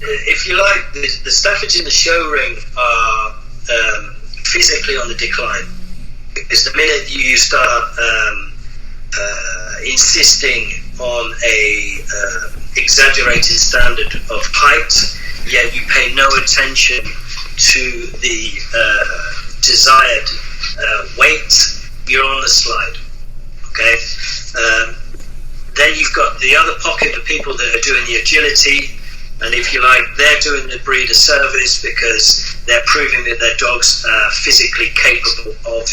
if you like, the Staffords in the show ring are physically on the decline, because the minute you start insisting on a exaggerated standard of height, yet you pay no attention to the desired weight, you're on the slide. Okay. Then you've got the other pocket of people that are doing the agility, and if you like, they're doing the breed a service because they're proving that their dogs are physically capable of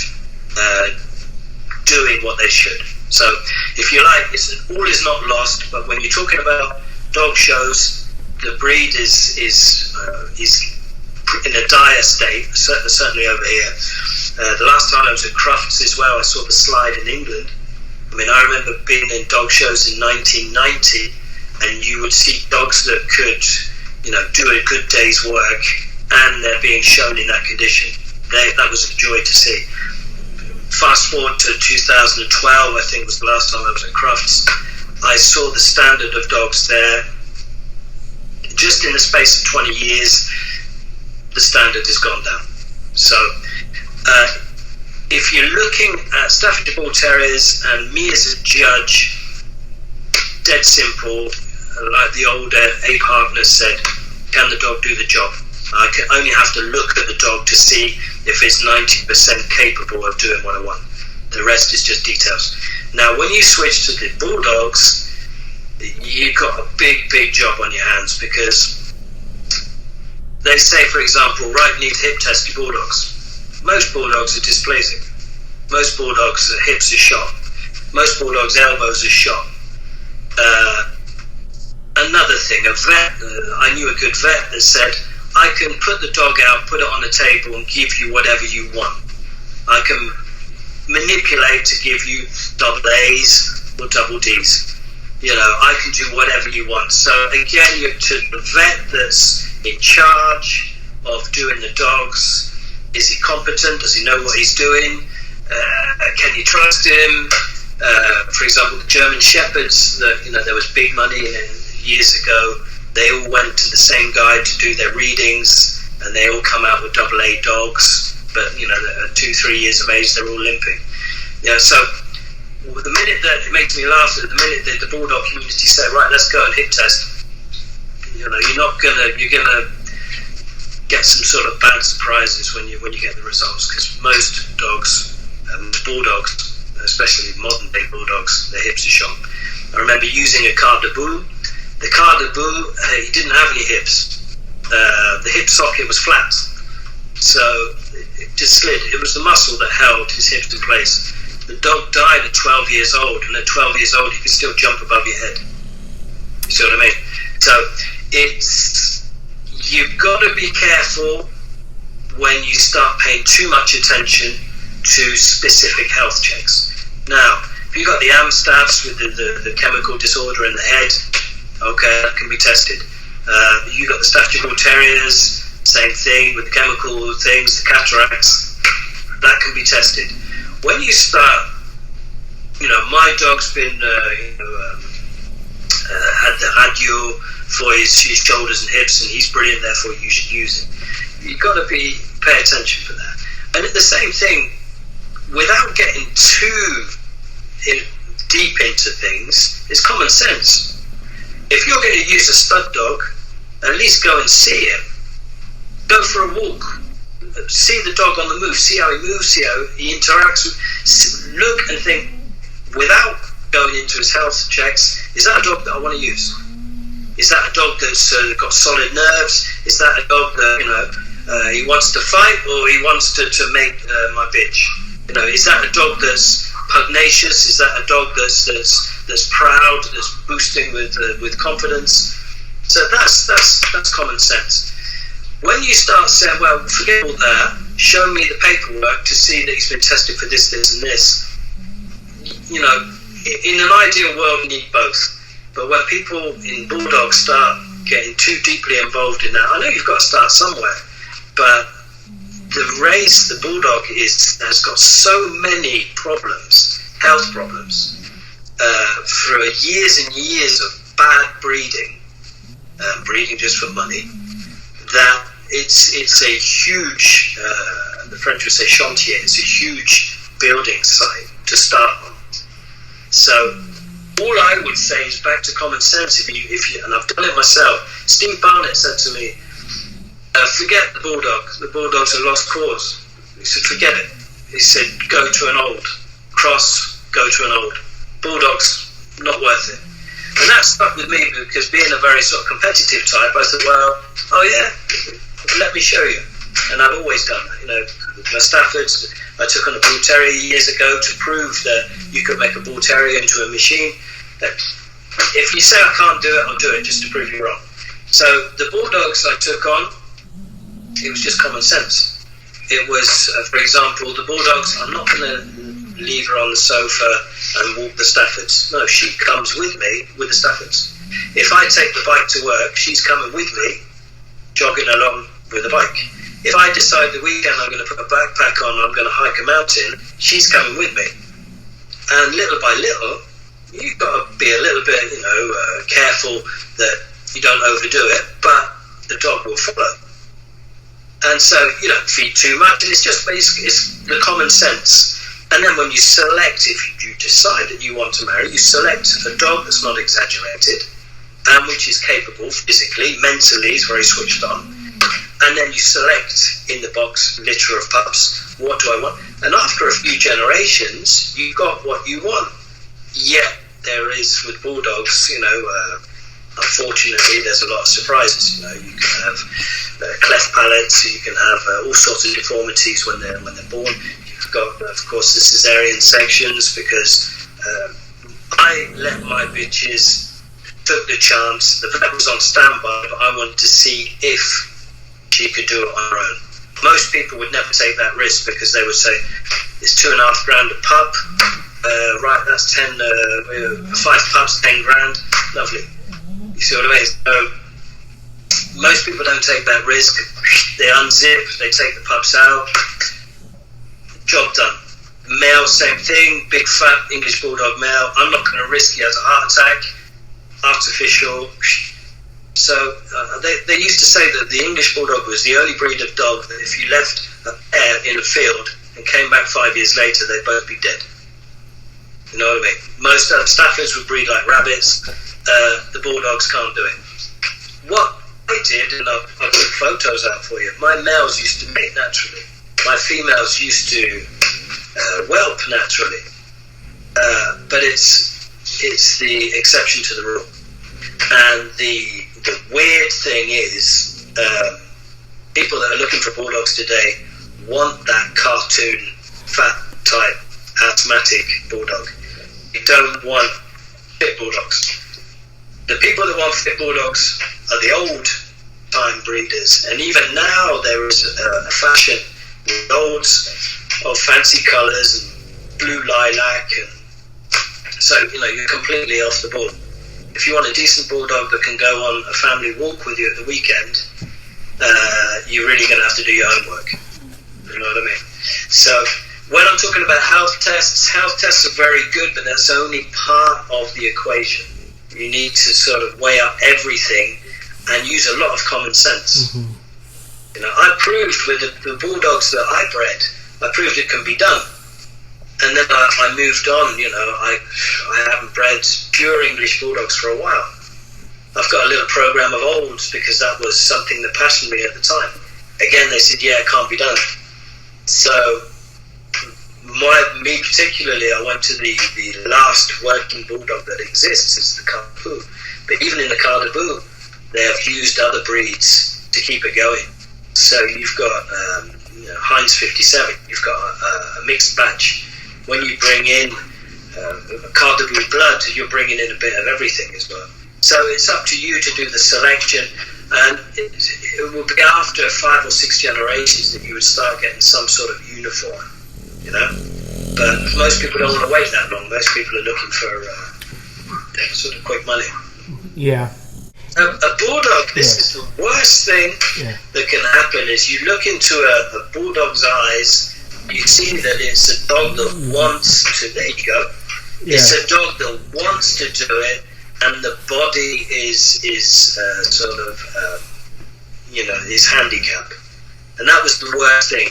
doing what they should. So, if you like, all is not lost. But when you're talking about dog shows, the breed is in a dire state. Certainly over here. The last time I was at Crufts as well, I saw the slide in England. I mean, I remember being in dog shows in 1990, and you would see dogs that could, do a good day's work, and they're being shown in that condition. That was a joy to see. Fast forward to 2012, I think was the last time I was at Crufts. I saw the standard of dogs there. Just in the space of 20 years, the standard has gone down. So, if you're looking at Staffordshire Bull Terriers and me as a judge, dead simple, like the old Abe Harkness said, can the dog do the job? I can only have to look at the dog to see if it's 90% capable of doing what I want. The rest is just details. Now, when you switch to the Bulldogs, you've got a big job on your hands, because they say, for example, right knee hip test your Bulldogs. Most Bulldogs are displeasing. Most Bulldogs' hips are shot. Most Bulldogs' elbows are shot. Another thing, a vet, I knew a good vet that said, I can put the dog out, put it on the table and give you whatever you want. I can manipulate to give you double A's or double D's. I can do whatever you want. So again, you're to the vet that's in charge of doing the dogs. Is he competent? Does he know what he's doing? Can you trust him? For example, the German Shepherds, there was big money years ago. They all went to the same guy to do their readings, and they all come out with double A dogs. But at 2-3 years of age, they're all limping. So the minute that it makes me laugh, the minute that the Bulldog community say, right, let's go and hip test, you're gonna get some sort of bad surprises when you get the results, because most dogs, Bulldogs, especially modern day Bulldogs, their hips are shot. I remember using a Quart de Boule. The Quart de Boule, he didn't have any hips. The hip socket was flat, so it just slid. It was the muscle that held his hips in place. The dog died at 12 years old, and at 12 years old, he could still jump above your head. You see what I mean? So you've got to be careful when you start paying too much attention to specific health checks. Now, if you've got the Amstaffs with the chemical disorder in the head, okay, that can be tested. You've got the Staffordshire Bull Terriers, same thing with the chemical things, the cataracts, that can be tested. When you start, my dog's been, had the radio for his shoulders and hips, and he's brilliant, therefore you should use it. You've got to pay attention for that. And the same thing, without getting too deep into things, is common sense. If you're going to use a stud dog, at least go and see him. Go for a walk. See the dog on the move. See how he moves. See how he interacts with. Look and think, without going into his health checks, is that a dog that I want to use? Is that a dog that's got solid nerves? Is that a dog that he wants to fight, or he wants to make my bitch? Is that a dog that's pugnacious? Is that a dog that's proud, that's boosting with confidence? So that's common sense. When you start saying, well, forget all that, show me the paperwork to see that he's been tested for this, and this. In an ideal world, you need both. But when people in Bulldogs start getting too deeply involved in that, I know you've got to start somewhere, but the race, the Bulldog has got so many problems, health problems, for years and years of bad breeding, breeding just for money, that it's a huge, the French would say chantier, it's a huge building site to start on. So all I would say is back to common sense. If you, and I've done it myself. Steve Barnett said to me, forget the Bulldogs. The Bulldogs are lost cause. He said, forget it. He said, go to an old. Cross, go to an old. Bulldogs, not worth it. And that stuck with me because being a very sort of competitive type, I thought, well, oh yeah, let me show you. And I've always done that. You know, my Staffords, I took on a Bull Terrier years ago to prove that you could make a Bull Terrier into a machine. If you say I can't do it, I'll do it just to prove you wrong. So the Bulldogs I took on, it was just common sense. It was, for example, the Bulldogs, I'm not going to leave her on the sofa and walk the Staffords. No, she comes with me with the Staffords. If I take the bike to work, she's coming with me, jogging along with the bike. If I decide the weekend I'm going to put a backpack on, I'm going to hike a mountain, she's coming with me. And little by little, you've got to be a little bit, careful that you don't overdo it, but the dog will follow. And so you don't feed too much, and it's the common sense. And then when you select, if you decide that you want to marry, you select a dog that's not exaggerated, and which is capable physically, mentally, is very switched on. And then you select in the box litter of pups. What do I want? And after a few generations, you've got what you want. Yet there is with Bulldogs, unfortunately, there's a lot of surprises. You can have cleft palates, you can have all sorts of deformities when they're born. You've got, of course, the cesarean sections because I let my bitches took the chance. The vet was on standby, but I wanted to see if she could do it on her own. Most people would never take that risk because they would say, it's $2,500 a pup, right, that's 5 pups, 10 grand, lovely. You see what I mean? So most people don't take that risk. They unzip, they take the pups out, job done. Male, same thing, big fat English Bulldog male. I'm not going to risk he has a heart attack, artificial. So they used to say that the English Bulldog was the only breed of dog that if you left a pair in a field and came back 5 years later, they'd both be dead. You know what I mean? Most Staffords would breed like rabbits. The Bulldogs can't do it. What I did, and I'll put photos out for you, my males used to mate naturally. My females used to whelp naturally. But it's the exception to the rule. And the weird thing is, people that are looking for Bulldogs today want that cartoon, fat type, asthmatic Bulldog. You don't want fit Bulldogs. The people that want fit Bulldogs are the old time breeders, and even now there is a fashion with loads of fancy colours and blue lilac, and so you're completely off the ball. If you want a decent Bulldog that can go on a family walk with you at the weekend, you're really going to have to do your homework. You know what I mean? So when I'm talking about health tests are very good, but that's only part of the equation. You need to sort of weigh up everything and use a lot of common sense. Mm-hmm. I proved with the Bulldogs that I bred, I proved it can be done. And then I moved on, I haven't bred pure English Bulldogs for a while. I've got a little program of olds because that was something that passioned me at the time. Again, they said, yeah, it can't be done. So, me particularly, I went to the last working Bulldog that exists, it's the Caribou. But even in the Caribou, they have used other breeds to keep it going. So you've got Heinz 57, you've got a mixed batch. When you bring in Caribou blood, you're bringing in a bit of everything as well. So it's up to you to do the selection, and it will be after 5 or 6 generations that you would start getting some sort of uniform, But most people don't want to wait that long. Most people are looking for sort of quick money. Yeah. A Bulldog, this is the worst thing that can happen, is you look into a Bulldog's eyes, you see that it's a dog that wants to, there you go, it's a dog that wants to do it, and the body is sort of is handicapped, and that was the worst thing.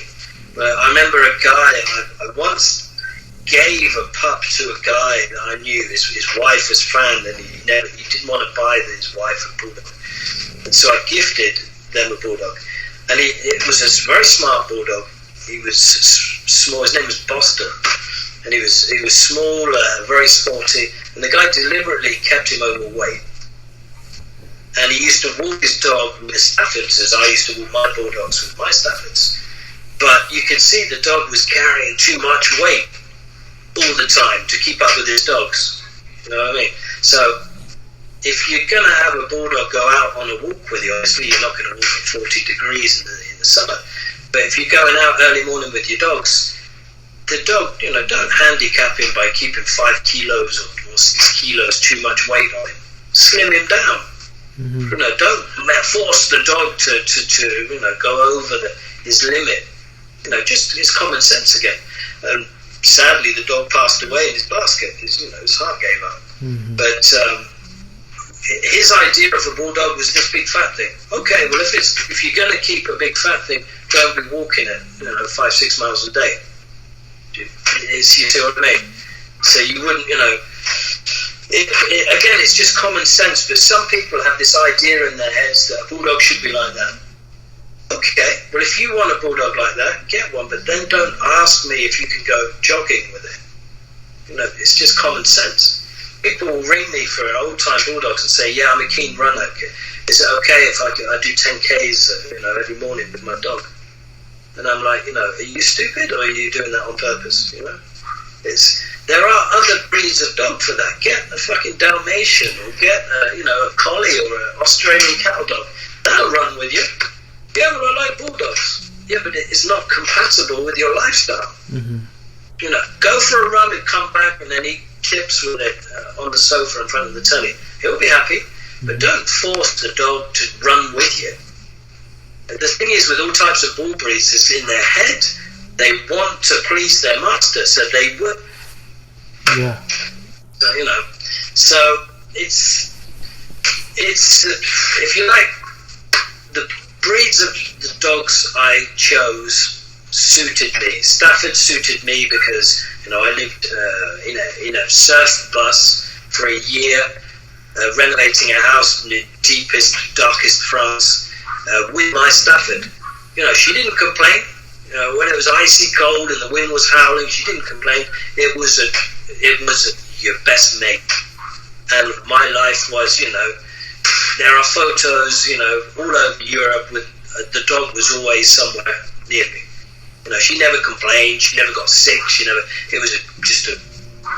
I remember a guy I once gave a pup to a guy that I knew. His wife was found, and he didn't want to buy his wife a bulldog, and so I gifted them a bulldog, and it was a very smart bulldog. He was small. His name was Boston, and he was small, very sporty, and the guy deliberately kept him overweight. And he used to walk his dog with Staffords, as I used to walk my bulldogs with my Staffords. But you could see the dog was carrying too much weight all the time to keep up with his dogs. You know what I mean? So if you're going to have a bulldog go out on a walk with you, obviously you're not going to walk at 40 degrees in the summer. But if you're going out early morning with your dogs, the dog, don't handicap him by keeping 5 kilos or 6 kilos too much weight on him. Slim him down. Mm-hmm. Don't force the dog to go over his limit. Just it's common sense again. And sadly, the dog passed away in his basket. His heart gave up. Mm-hmm. But his idea of a bulldog was this big fat thing. Okay, well if you're going to keep a big fat thing, don't be walking it 5-6 miles a day. You see what I mean? So you wouldn't, again, it's just common sense, but some people have this idea in their heads that a bulldog should be like that. Okay, well if you want a bulldog like that, get one, but then don't ask me if you can go jogging with it. It's just common sense. People will ring me for an old-time bulldogs and say, yeah, I'm a keen runner. Is it okay if I do 10Ks every morning with my dog? And I'm like, are you stupid, or are you doing that on purpose? There are other breeds of dog for that. Get a fucking Dalmatian, or get a collie or an Australian cattle dog. That'll run with you. Yeah, well, I like bulldogs. Yeah, but it's not compatible with your lifestyle. Mm-hmm. Go for a run and come back and then eat chips with it on the sofa in front of the telly. He'll be happy, but don't force the dog to run with you. The thing is, with all types of bull breeds, it's in their head. They want to please their master, so they will. Yeah. So it's if you like, the breeds of the dogs I chose suited me. Stafford suited me because I lived in a surf bus for a year, renovating a house in the deepest, darkest France with my Stafford. She didn't complain. When it was icy cold and the wind was howling, she didn't complain. It was your best mate. And my life was, there are photos, all over Europe with the dog was always somewhere near me. She never complained. She never got sick. It was just a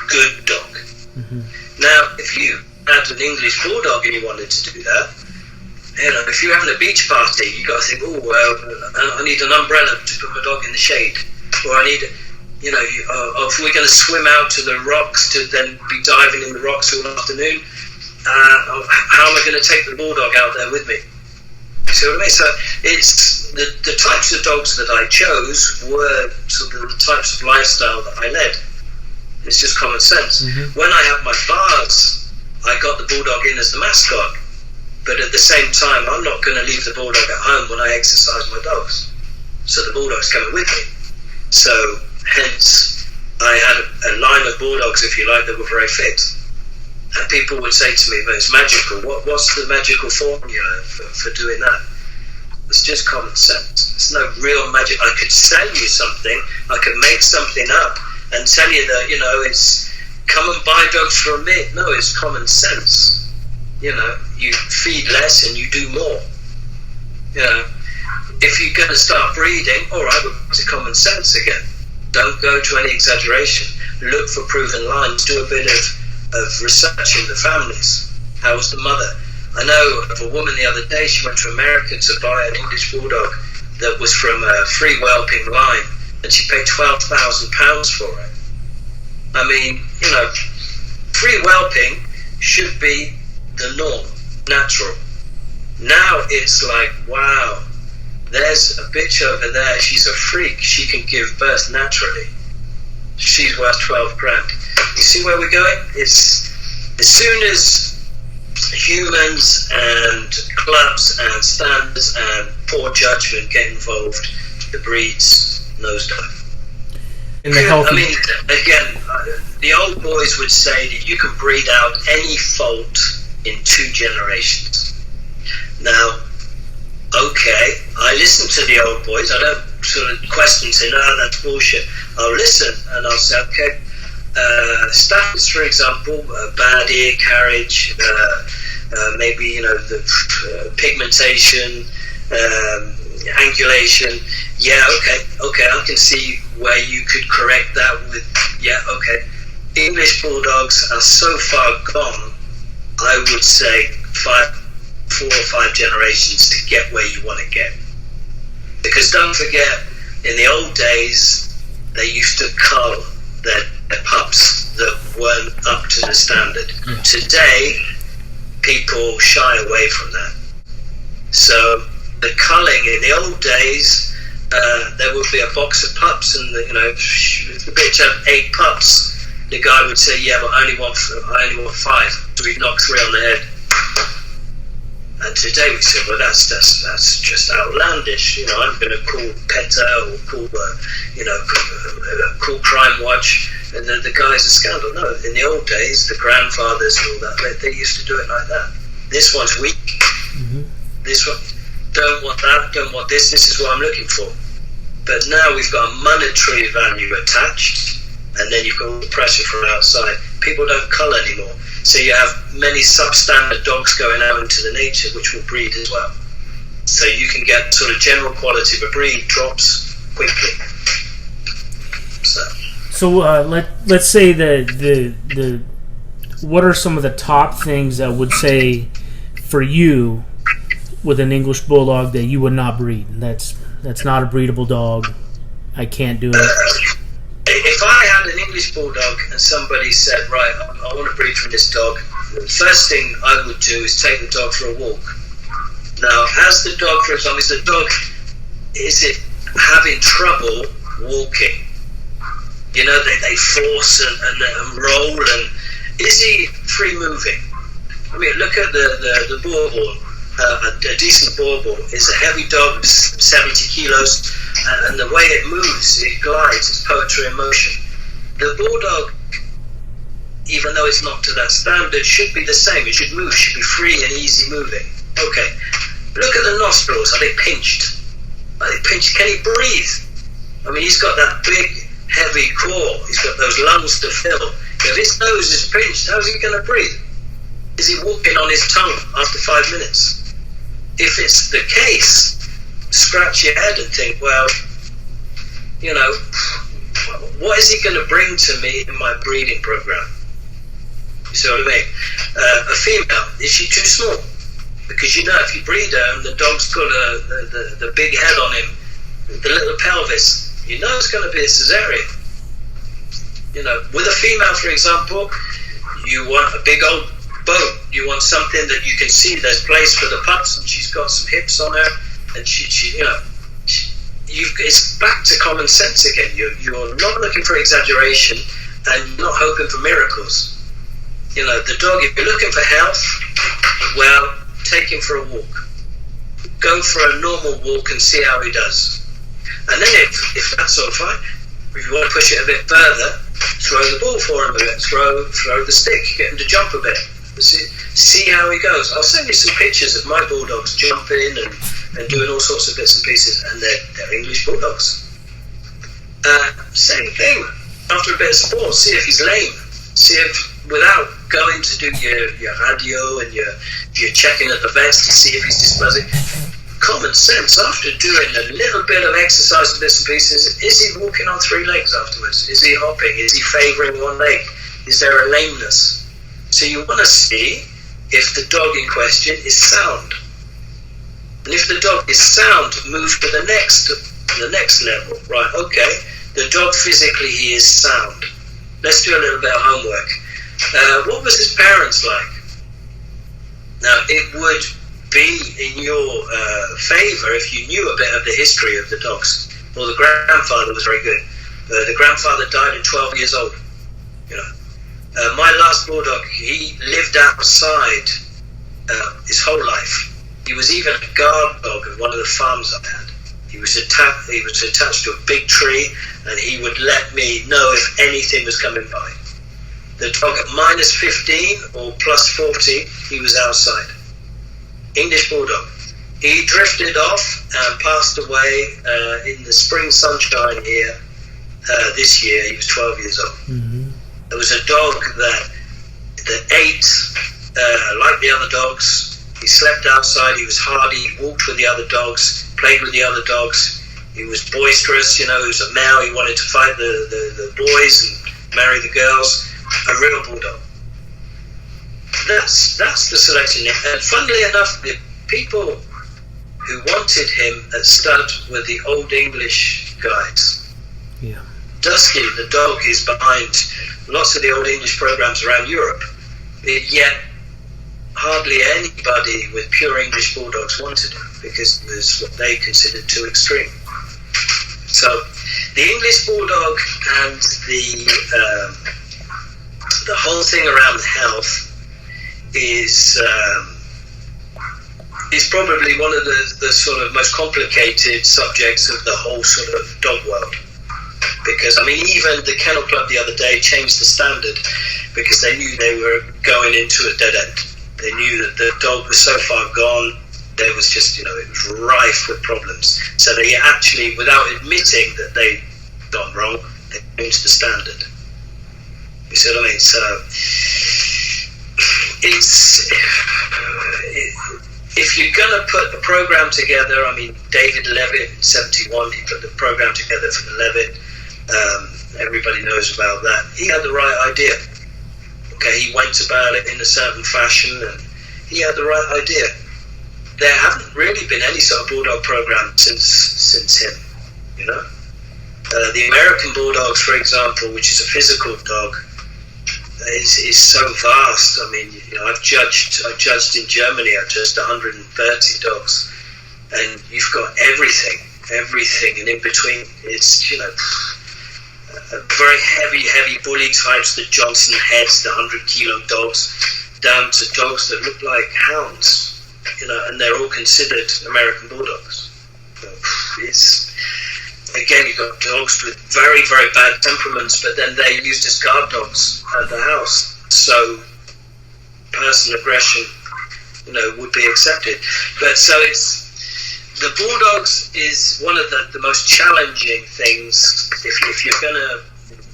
good dog. Mm-hmm. Now, if you had an English bulldog and you wanted to do that, if you're having a beach party, you got to think, I need an umbrella to put my dog in the shade, or I need, if we're going to swim out to the rocks to then be diving in the rocks all afternoon, how am I going to take the bulldog out there with me? See what I mean? So it's the types of dogs that I chose were sort of the types of lifestyle that I led. It's just common sense. Mm-hmm. When I had my bars, I got the bulldog in as the mascot. But at the same time, I'm not going to leave the bulldog at home when I exercise my dogs. So the bulldog's coming with me. So hence, I had a line of bulldogs, if you like, that were very fit. And people would say to me, but it's magical. What's the magical formula for doing that? It's just common sense. It's no real magic. I could sell you something. I could make something up and tell you that, it's come and buy dogs for a minute. No, it's common sense. You feed less and you do more. If you're going to start breeding, all right, we're back to common sense again. Don't go to any exaggeration. Look for proven lines. Do a bit of research in the families. How was the mother? I know of a woman the other day, she went to America to buy an English bulldog that was from a free whelping line, and she paid £12,000 for it. I mean, free whelping should be the norm, natural. Now it's like, wow, there's a bitch over there, she's a freak, she can give birth naturally. She's worth 12 grand. You see where we're going? It's as soon as humans and clubs and standards and poor judgment get involved, the breeds nosedive. I mean, again, the old boys would say that you can breed out any fault in 2 generations. Now, okay, I listen to the old boys. I don't sort of question, say, no, that's bullshit. I'll listen and I'll say, okay, standards, for example, bad ear carriage, maybe, the pigmentation, angulation. Yeah, okay, I can see where you could correct that with, yeah, okay. English Bulldogs are so far gone, I would say 4 or 5 generations to get where you want to get. Because don't forget, in the old days, they used to cull their pups that weren't up to the standard. Today, people shy away from that. So the culling in the old days, there would be a box of pups, and if the bitch had 8 pups, the guy would say, "Yeah, but I only want 5." So we'd knock 3 on the head. And today we say, "Well, that's just outlandish." I'm going to call PETA or call Crime Watch, and the guy's a scandal. No, in the old days, the grandfathers and all that, they used to do it like that. This one's weak. Mm-hmm. This one, don't want that, don't want this. This is what I'm looking for. But now we've got a monetary value attached, and then you've got all the pressure from outside. People don't cull anymore. So you have many substandard dogs going out into the nature, which will breed as well. So you can get sort of general quality of a breed drops quickly. So let's say the what are some of the top things that would say for you with an English Bulldog that you would not breed? That's not a breedable dog. I can't do it. If I had an English Bulldog and somebody said, right, I want to breed from this dog, the first thing I would do is take the dog for a walk. Now, as the dog, for example, is it having trouble walking? They force and roll, and is he free moving? I mean, look at the borbor. A decent borbor is a heavy dog, 70 kilos, and the way it moves, it glides, it's poetry in motion. The Bulldog, even though it's not to that standard, should be the same. It should move, should be free and easy moving. Okay, look at the nostrils. Are they pinched? Can he breathe? I mean, he's got that big, heavy core. He's got those lungs to fill. If his nose is pinched, how's he going to breathe? Is he walking on his tongue after 5 minutes? If it's the case, scratch your head and think, well, what is he going to bring to me in my breeding program? You see what I mean? A female, is she too small? Because if you breed her and the dog's got the big head on him, the little pelvis, it's going to be a cesarean. With a female, for example, you want a big old boat. You want something that you can see there's place for the pups, and she's got some hips on her, and it's back to common sense again. You're not looking for exaggeration, and you're not hoping for miracles. The dog, if you're looking for health, well, take him for a walk. Go for a normal walk and see how he does. And then if that's all fine, if you want to push it a bit further, throw the ball for him a bit, throw the stick, get him to jump a bit. See how he goes. I'll send you some pictures of my Bulldogs jumping and doing all sorts of bits and pieces, and they're English Bulldogs. Same thing. After a bit of sport, see if he's lame. See if, without going to do your radio and your checking at the vets to see if he's dysplasic, common sense, after doing a little bit of exercise and bits and pieces, is he walking on 3 legs afterwards? Is he hopping? Is he favouring one leg? Is there a lameness? So you want to see if the dog in question is sound. And if the dog is sound, move to the next level. Right, okay, the dog physically, he is sound. Let's do a little bit of homework. What was his parents like? Now, it would be in your favour if you knew a bit of the history of the dogs. Well, the grandfather was very good. The grandfather died at 12 years old. My last Bulldog, he lived outside his whole life. He was even a guard dog of one of the farms I had. He was attached to a big tree, and he would let me know if anything was coming by. The dog at minus 15 or plus 40, he was outside. English Bulldog. He drifted off and passed away in the spring sunshine here this year. He was 12 years old. Mm-hmm. There was a dog that ate like the other dogs. He slept outside. He was hardy. He walked with the other dogs, played with the other dogs. He was boisterous. He was a male. He wanted to fight the boys and marry the girls. A real bulldog. That's the selection. And funnily enough, the people who wanted him at stud were the Old English guys. Yeah. Dusky, the dog, is behind lots of the Old English programs around Europe. Yet hardly anybody with pure English bulldogs wanted him because it was what they considered too extreme. So the English bulldog and the whole thing around health is probably one of the sort of most complicated subjects of the whole sort of dog world. Because, even the Kennel Club the other day changed the standard because they knew they were going into a dead end. They knew that the dog was so far gone, there was just, it was rife with problems. So they actually, without admitting that they'd gone wrong, they changed the standard. You see what I mean? So, if you're going to put a program together, David Levitt in 71, he put the program together for the Levitt. Everybody knows about that. He had the right idea. Okay, he went about it in a certain fashion, and he had the right idea. There haven't really been any sort of bulldog program since him. The American Bulldogs, for example, which is a physical dog, is so vast. I've judged in Germany. I've judged 130 dogs, and you've got everything, and in between, it's very heavy bully types, the Johnson heads, the 100-kilo dogs, down to dogs that look like hounds, and they're all considered American Bulldogs. Again, you've got dogs with very, very bad temperaments, but then they're used as guard dogs at the house. So, personal aggression, would be accepted. But so the Bulldogs is one of the most challenging things. If you're going to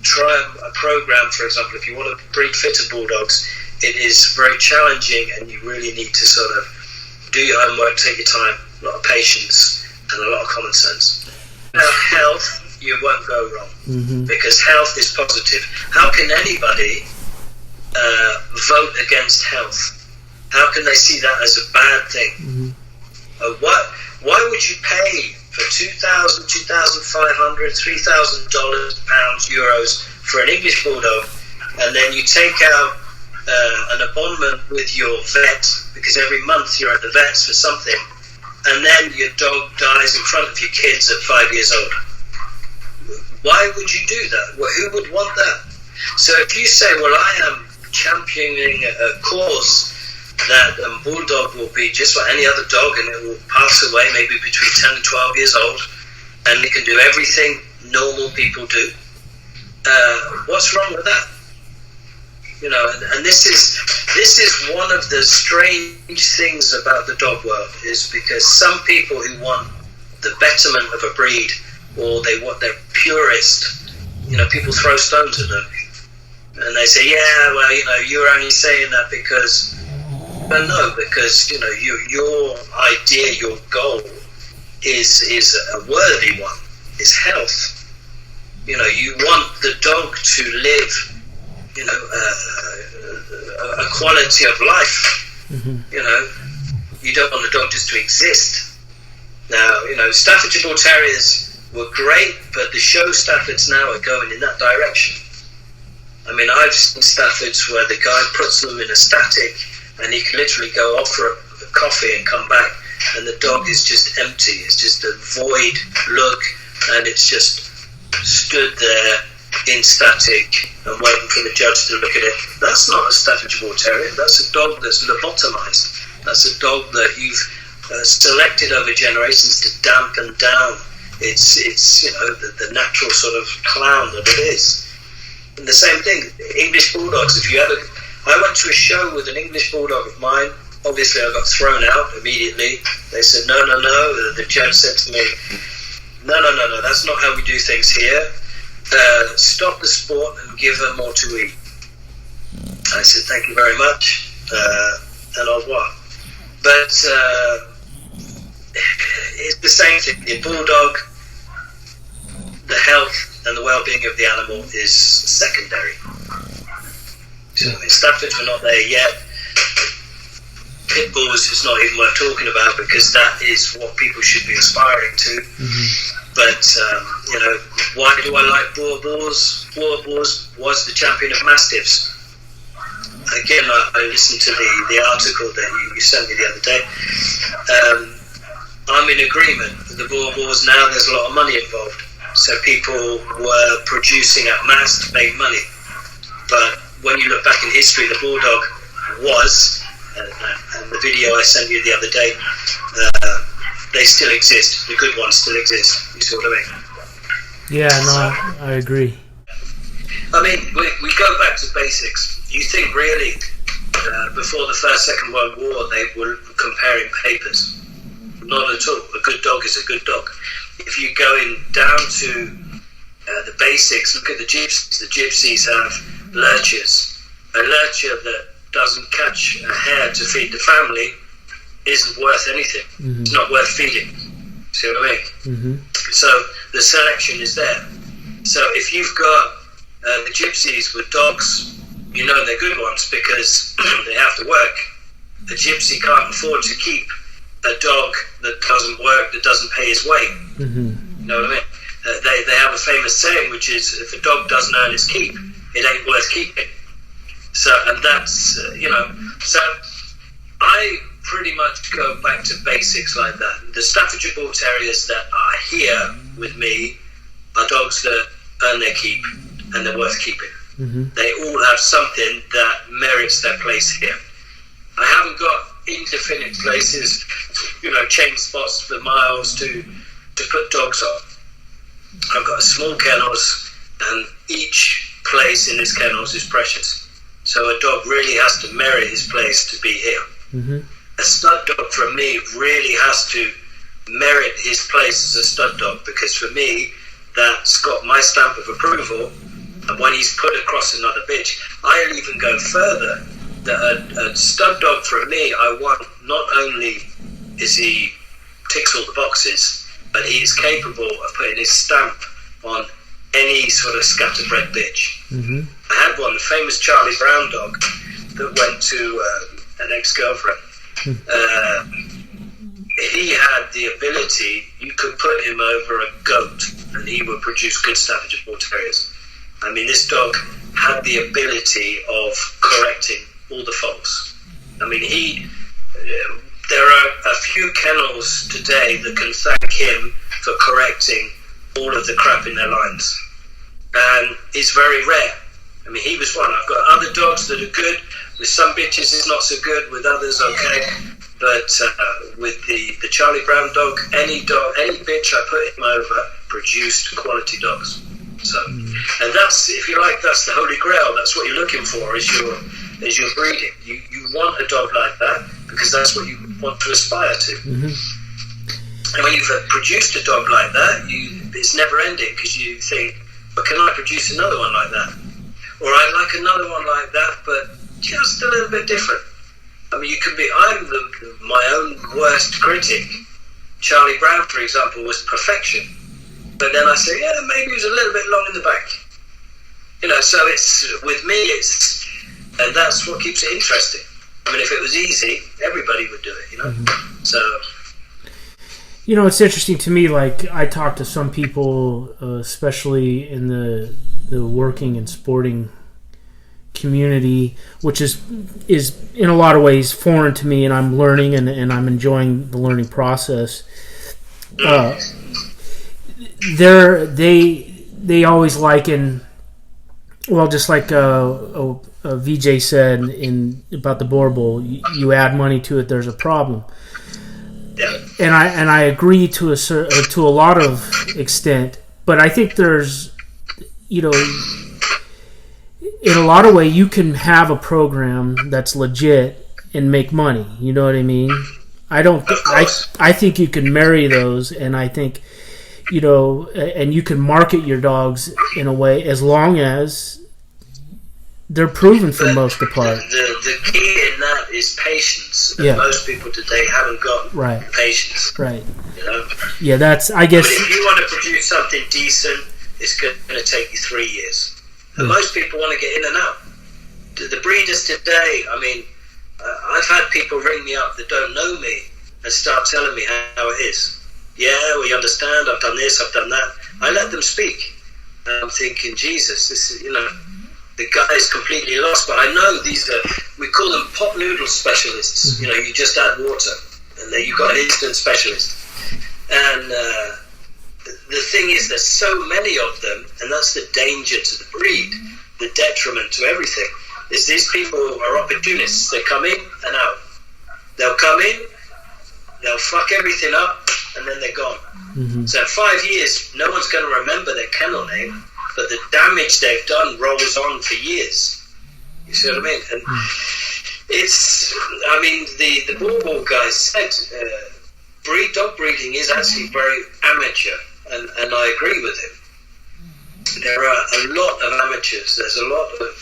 try a program, for example, if you want to breed fitter Bulldogs, it is very challenging, and you really need to sort of do your homework, take your time, a lot of patience, and a lot of common sense. Now, health, you won't go wrong, because health is positive. How can anybody vote against health? How can they see that as a bad thing? Why would you pay for $2,000, $2,500, $3,000, pounds, euros for an English Bulldog, and then you take out an appointment with your vet, because every month you're at the vet's for something, and then your dog dies in front of your kids at 5 years old? Why would you do that? Well, who would want that? So if you say, well, I am championing a cause that a bulldog will be just like any other dog, and it will pass away maybe between 10 and 12 years old, and it can do everything normal people do, what's wrong with that? And this is one of the strange things about the dog world, is because some people who want the betterment of a breed, or they want their purist, people throw stones at them, and they say, yeah, well, you're only saying that because, well, no, because your idea, your goal is a worthy one, is health. You want the dog to live a quality of life. You don't want the dog just to exist. Now, Staffordshire Bull Terriers were great, but the show Staffords now are going in that direction. I've seen Staffords where the guy puts them in a static, and he can literally go off for a coffee and come back, and the dog is just empty. It's just a void look, and it's just stood there in static and waiting for the judge to look at it. That's not a Staffordshire Bull Terrier. That's a dog that's lobotomized. That's a dog that you've selected over generations to dampen down its the natural sort of clown that it is. And the same thing, English Bulldogs. I went to a show with an English Bulldog of mine. Obviously, I got thrown out immediately. They said, no. The judge said to me, no, that's not how we do things here. Stop the sport and give her more to eat. I said, thank you very much, and au revoir. But it's the same thing. The Bulldog, the health and the well-being of the animal is secondary. Staffords are not there yet. Pit bulls is not even worth talking about, because that is what people should be aspiring to. But why do I like Boer bulls? Boer bulls was the champion of mastiffs. Again, I listened to the article that you sent me the other day. I'm in agreement with the Boer bulls. Now there's a lot of money involved, so people were producing at mass to make money. But when you look back in history, the Bulldog was, and the video I sent you the other day, they still exist. The good ones still exist. You see what I mean? Yeah, no, I agree. I mean, we go back to basics. You think really, before the First, Second World War, they were comparing papers? Not at all. A good dog is a good dog. If you go down to the basics, look at the gypsies. The gypsies have lurchers. A lurcher that doesn't catch a hare to feed the family isn't worth anything. It's not worth feeding. See what I mean? So the selection is there. So if you've got the gypsies with dogs, you know they're good ones because they have to work. A gypsy can't afford to keep a dog that doesn't work, that doesn't pay his way. You know what I mean? They have a famous saying, which is, if a dog doesn't earn its keep, it ain't worth keeping. So, and that's, so I pretty much go back to basics like that. The Staffordshire Bull Terriers that are here with me are dogs that earn their keep and they're worth keeping. They all have something that merits their place here. I haven't got indefinite places, chain spots for miles to put dogs on. I've got small kennels, and each place in his kennels is precious. So a dog really has to merit his place to be here. A stud dog, for me, really has to merit his place as a stud dog, because for me, that's got my stamp of approval. And when he's put across another bitch, I'll even go further. That a stud dog, for me, I want not only is he ticks all the boxes, but he is capable of putting his stamp on any sort of scatterbred bitch. I had one, the famous Charlie Brown dog, that went to an ex-girlfriend. He had the ability, you could put him over a goat and he would produce good Staffordshire Bull Terriers. I mean, this dog had the ability of correcting all the faults. I mean, there are a few kennels today that can thank him for correcting all of the crap in their lines. And it's very rare. I mean, he was one. I've got other dogs that are good. With some bitches, it's not so good. With others, okay. But with the Charlie Brown dog, any bitch I put him over produced quality dogs. So, and that's, if you like, that's the holy grail. That's what you're looking for is your breeding. You want a dog like that because that's what you want to aspire to. And when you've produced a dog like that, it's never ending because you think, but can I produce another one like that? Or I'd like another one like that, but just a little bit different. I mean, I'm my own worst critic. Charlie Brown, for example, was perfection. But then I say, yeah, maybe he was a little bit long in the back. So it's, with me, and that's what keeps it interesting. I mean, if it was easy, everybody would do it, So... it's interesting to me, like, I talk to some people, especially in the working and sporting community, which is in a lot of ways foreign to me, and I'm learning and I'm enjoying the learning process. They always liken Well, just like VJ said about the Borbol, you add money to it, there's a problem. Yeah. And I agree to a lot of extent, but I think there's, in a lot of way you can have a program that's legit and make money. You know what I mean? I think you can marry those, and I think, and you can market your dogs in a way as long as they're proven for the most part. The key in that is patience. And most people today haven't got patience. Right. Yeah, that's, I guess. But if you want to produce something decent, it's going to take you 3 years. And most people want to get in and out. The breeders today, I mean, I've had people ring me up that don't know me and start telling me how it is. Yeah, we understand, I've done this, I've done that. I let them speak. And I'm thinking, Jesus, this is, the guy is completely lost. But I know these are, we call them pot noodle specialists. Mm-hmm. You just add water and then you've got an instant specialist. And the thing is, there's so many of them, and that's the danger to the breed, the detriment to everything, is these people are opportunists. They come in and out. They'll come in, they'll fuck everything up, and then they're gone. Mm-hmm. So in 5 years, no one's going to remember their kennel name, but the damage they've done rolls on for years. You see what I mean? And the Bulldogges guy said dog breeding is actually very amateur, and I agree with him. There are a lot of amateurs. There's a lot of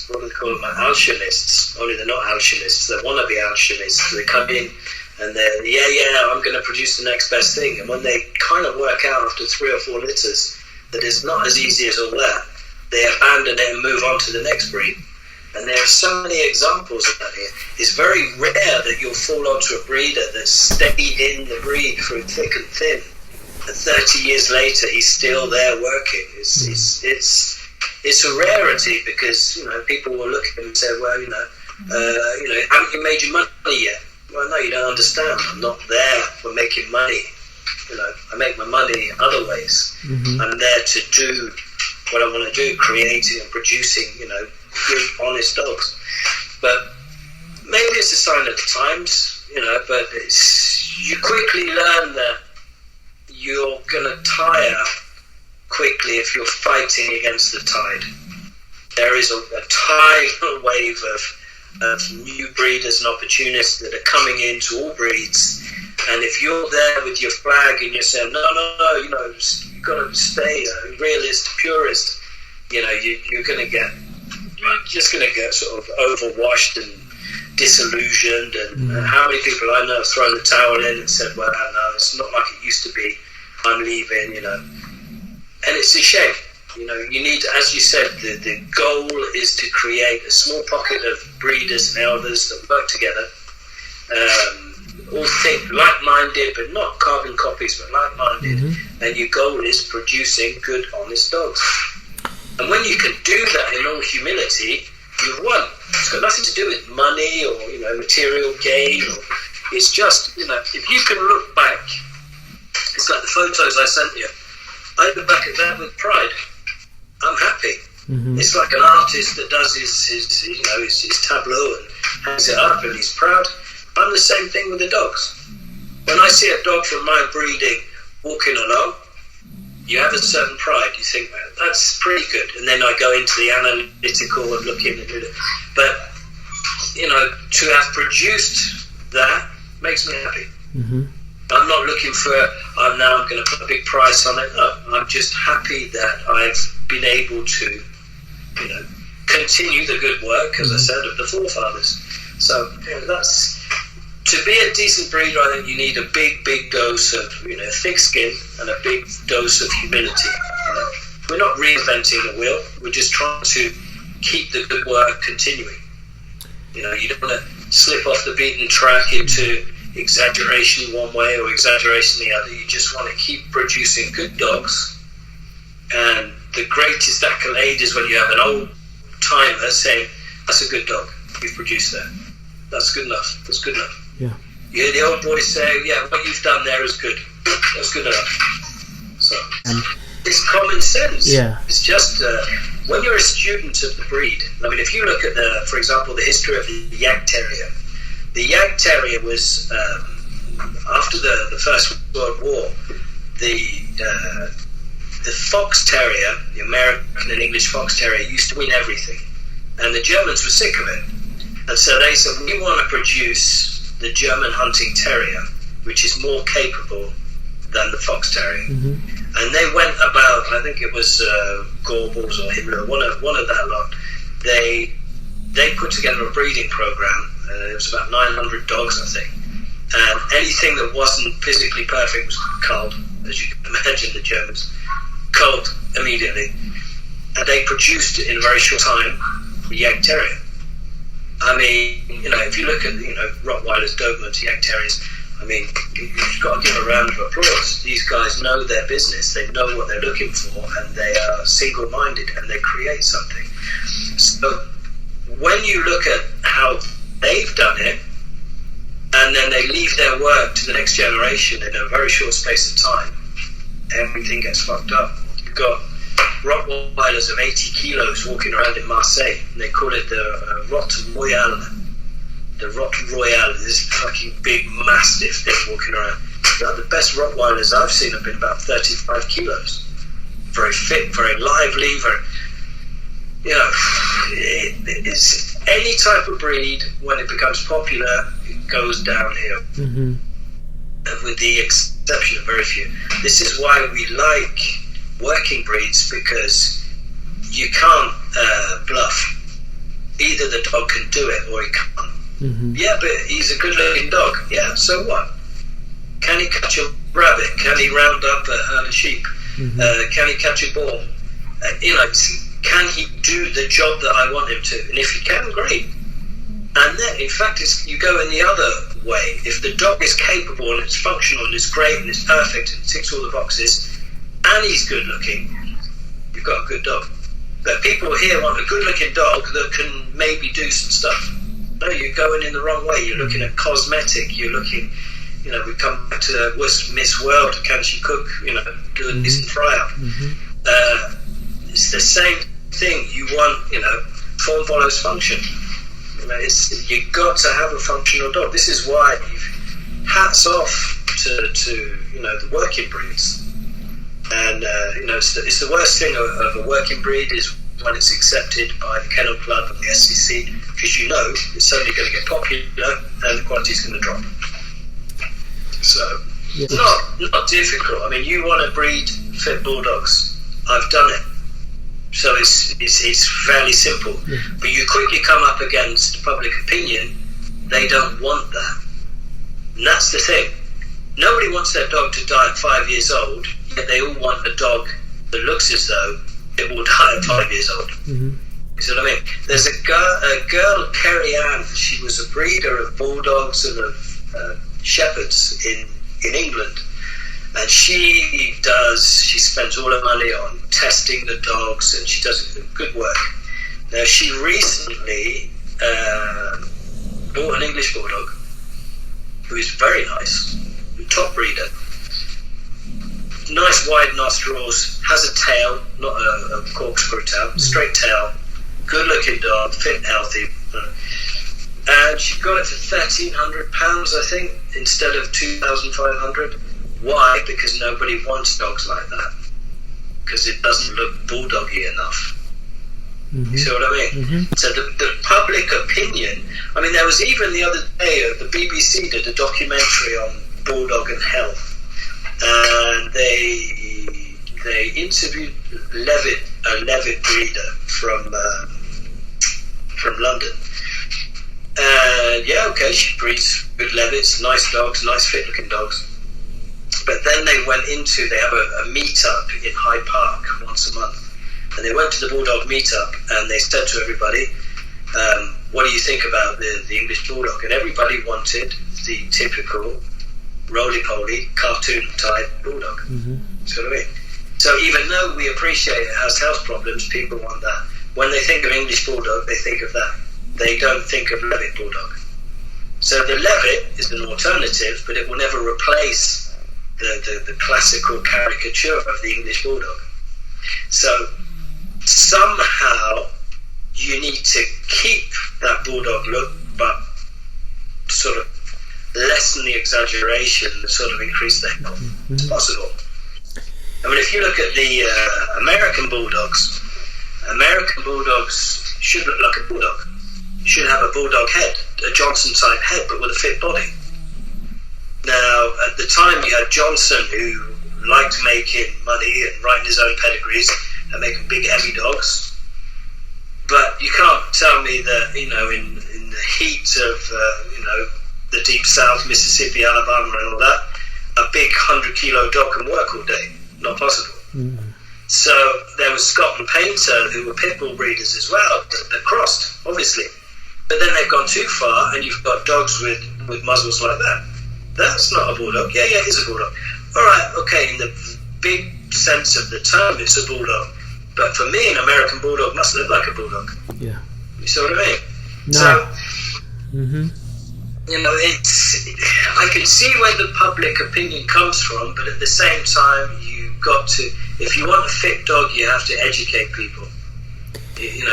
what do they call them, alchemists. Only they're not alchemists. They want to be alchemists. They come in and they're, I'm going to produce the next best thing. And when they kind of work out after 3 or 4 litters that it's not as easy as all that, they abandon it and move on to the next breed. And there are so many examples of that here. It's very rare that you'll fall onto a breeder that's stayed in the breed through thick and thin. And 30 years later, he's still there working. It's a rarity, because people will look at him and say, well, haven't you made your money yet? Well, no, you don't understand. I'm not there for making money. I make my money other ways. Mm-hmm. I'm there to do what I want to do, creating and producing, good, honest dogs. But maybe it's a sign of the times, but you quickly learn that you're going to tire quickly if you're fighting against the tide. There is a tidal wave of new breeders and opportunists that are coming into all breeds, and if you're there with your flag and you're saying, no, you've got to stay a realist, purist, you're just going to get sort of overwashed and disillusioned. And how many people I know have thrown the towel in and said, well, no, it's not like it used to be, I'm leaving, and it's a shame. You need, as you said, the goal is to create a small pocket of breeders and elders that work together, all think like-minded, but not carbon copies, but like-minded. Mm-hmm. And your goal is producing good, honest dogs. And when you can do that in all humility, you've won. It's got nothing to do with money or material gain. It's just if you can look back, it's like the photos I sent you. I look back at that with pride. I'm happy. Mm-hmm. It's like an artist that does his tableau and hangs it up and he's proud. I'm the same thing with the dogs. When I see a dog from my breeding walking along, you have a certain pride. You think, man, that's pretty good. And then I go into the analytical and looking at it. But, to have produced that makes me happy. Mm-hmm. I'm not looking for, I'm going to put a big price on it. No, I'm just happy that I've been able to, continue the good work, as I said, of the forefathers. So, that's, to be a decent breeder, I think you need a big dose of, thick skin and a big dose of humility. We're not reinventing the wheel. We're just trying to keep the good work continuing. You don't want to slip off the beaten track into exaggeration one way or exaggeration the other. You just want to keep producing good dogs. And the greatest accolade is when you have an old timer saying, that's a good dog, you've produced that. That's good enough. That's good enough. Yeah. You hear the old boys say, yeah, what you've done there is good. That's good enough. So it's common sense. Yeah. It's just when you're a student of the breed. I mean, if you look at for example, the history of the Yag Terrier. The Yag Terrier was after the First World War. The Fox Terrier, the American and English Fox Terrier, used to win everything, and the Germans were sick of it, and so they said, we want to produce the German hunting terrier, which is more capable than the Fox Terrier. And they went about, I think it was Goebbels or Himmler, one of that lot. They put together a breeding program. It was about 900 dogs, I think, and anything that wasn't physically perfect was culled, as you can imagine. The Germans culled immediately, and they produced in a very short time the Yag Terrier. I mean, if you look at Rottweilers, Dobermans, Yag Terriers, I mean, you've got to give a round of applause. These guys know their business. They know what they're looking for, and they are single-minded, and they create something. So when you look at how they've done it, and then they leave their work to the next generation in a very short space of time, everything gets fucked up. You've got Rottweilers of 80 kilos walking around in Marseille, and they call it the Rot Royale. The Rot Royale, this fucking big mastiff thing walking around. Now, the best Rottweilers I've seen have been about 35 kilos. Very fit, very lively, it's any type of breed, when it becomes popular, it goes downhill. With the exception of very few. This is why we like working breeds, because you can't bluff. Either the dog can do it or he can't. Yeah, but he's a good looking dog. Yeah, so what? Can he catch a rabbit? Can he round up a herd of sheep? Can he catch a ball? Can he do the job that I want him to? And if he can, great. And then, in fact, you go in the other way. If the dog is capable and it's functional and it's great and it's perfect and it ticks all the boxes, and he's good looking, you've got a good dog. But people here want a good looking dog that can maybe do some stuff. No, you're going in the wrong way. You're looking at cosmetic. You're looking, we come back to Miss World. Can she cook? Do a decent fry up. It's the same thing. You want, form follows function. You've got to have a functional dog. This is why hats off to the working breeds. And it's the worst thing of a working breed is when it's accepted by the Kennel Club and the SCC, because it's suddenly going to get popular and the quality is going to drop. So not difficult. I mean, you want to breed fit bulldogs. I've done it. So it's fairly simple. But you quickly come up against public opinion. They don't want that. And that's the thing. Nobody wants their dog to die at 5 years old, yet they all want a dog that looks as though it will die at 5 years old. You see what I mean? There's a girl, Kerry Ann. She was a breeder of bulldogs and of shepherds in England. And she spends all her money on testing the dogs, and she does good work. Now, she recently bought an English bulldog, who is very nice, top breeder. Nice wide nostrils, has a tail, not a corkscrew tail, straight tail, good looking dog, fit and healthy. And she got it for £1,300, I think, instead of £2,500. Why? Because nobody wants dogs like that. Because it doesn't look bulldoggy enough. You see what I mean? So the public opinion. I mean, there was even the other day, the BBC did a documentary on bulldog and health, and they interviewed a Levitt breeder from London. And she breeds good Levitts, nice dogs, nice fit looking dogs. But then they have a meet-up in Hyde Park once a month. And they went to the Bulldog meet-up, and they said to everybody, what do you think about the English Bulldog? And everybody wanted the typical roly-poly, cartoon-type Bulldog. See what I mean? So even though we appreciate it has health problems, people want that. When they think of English Bulldog, they think of that. They don't think of Levitt Bulldog. So the Levitt is an alternative, but it will never replace the classical caricature of the English Bulldog. So somehow you need to keep that Bulldog look, but sort of lessen the exaggeration and sort of increase the health. It's possible. I mean, if you look at the American Bulldogges should look like a Bulldog. Should have a Bulldog head, a Johnson-type head, but with a fit body. Now, at the time, you had Johnson, who liked making money and writing his own pedigrees and making big, heavy dogs. But you can't tell me that, in the heat of, the deep south, Mississippi, Alabama and all that, a big 100-kilo dog can work all day. Not possible. So there was Scott and Painter, who were pit bull breeders as well, that crossed, obviously. But then they've gone too far, and you've got dogs with muzzles like that. That's not a Bulldog. Yeah, it is a Bulldog. All right, okay, in the big sense of the term, it's a Bulldog. But for me, an American Bulldog must look like a Bulldog. Yeah. You see what I mean? No. So, I can see where the public opinion comes from, but at the same time, you've got to, if you want a fit dog, you have to educate people.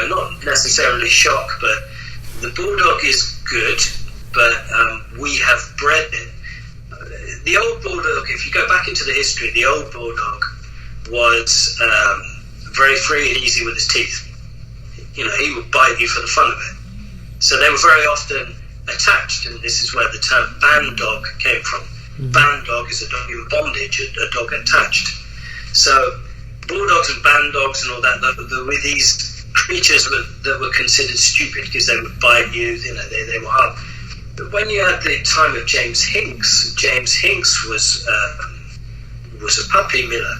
Not necessarily shock, but the Bulldog is good, but we have bred it. The old Bulldog, if you go back into the history, the old Bulldog was very free and easy with his teeth. He would bite you for the fun of it. So they were very often attached, and this is where the term band dog came from. Band dog is a dog in bondage, a dog attached. So Bulldogs and band dogs and all that, there were these creatures that were considered stupid because they would bite you, they were hard. But when you had the time of James Hinks was a puppy miller.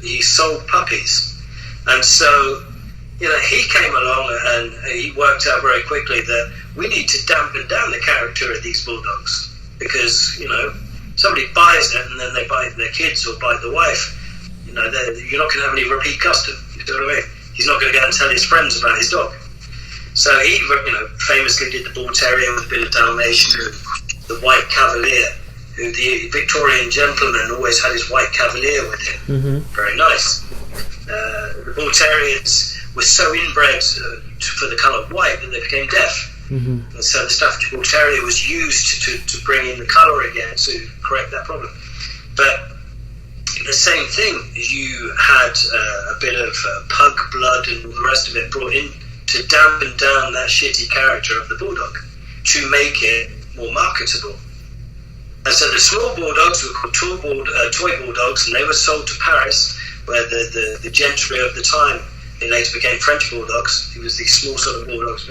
He sold puppies, and so he came along and he worked out very quickly that we need to dampen down the character of these Bulldogs, because somebody buys it and then they bite their kids or bite the wife. You're not going to have any repeat custom. You know what I mean? He's not going to go and tell his friends about his dog. So he, famously did the Bull Terrier with a bit of Dalmatian, and the White Cavalier, who the Victorian gentleman always had his White Cavalier with him. Very nice. The Bull Terriers were so inbred for the colour white that they became deaf. And so the Staffordshire Bull Terrier was used to bring in the colour again to correct that problem. But the same thing, you had a bit of pug blood and the rest of it brought in to dampen down that shitty character of the Bulldog, to make it more marketable. And so the small Bulldogs were called toy Bulldogs, and they were sold to Paris, where the gentry of the time, they later became French Bulldogs. It was these small sort of Bulldogs.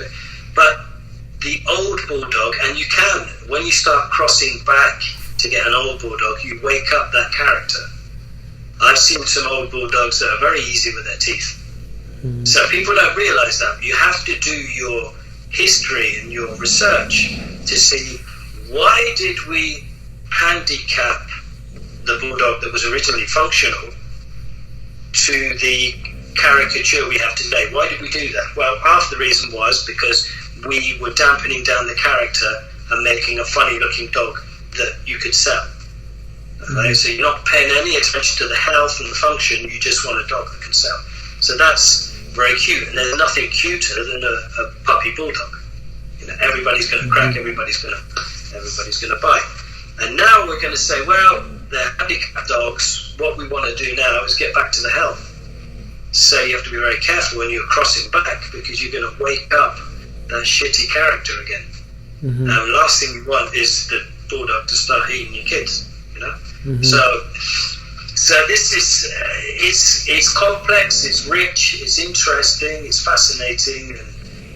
But the old Bulldog, and you can, when you start crossing back to get an old Bulldog, you wake up that character. I've seen some old Bulldogs that are very easy with their teeth. So people don't realise that. You have to do your history and your research to see, why did we handicap the Bulldog that was originally functional to the caricature we have today? Why did we do that? Well, half the reason was because we were dampening down the character and making a funny looking dog that you could sell. Okay? So you're not paying any attention to the health and the function, you just want a dog that can sell. So that's very cute, and there's nothing cuter than a puppy Bulldog. Everybody's going to crack, everybody's going to bite. And now we're going to say, well, they're handicapped dogs. What we want to do now is get back to the health. So you have to be very careful when you're crossing back, because you're going to wake up that shitty character again. And the last thing you want is the Bulldog to start eating your kids. So this is it's complex, it's rich, it's interesting, it's fascinating, and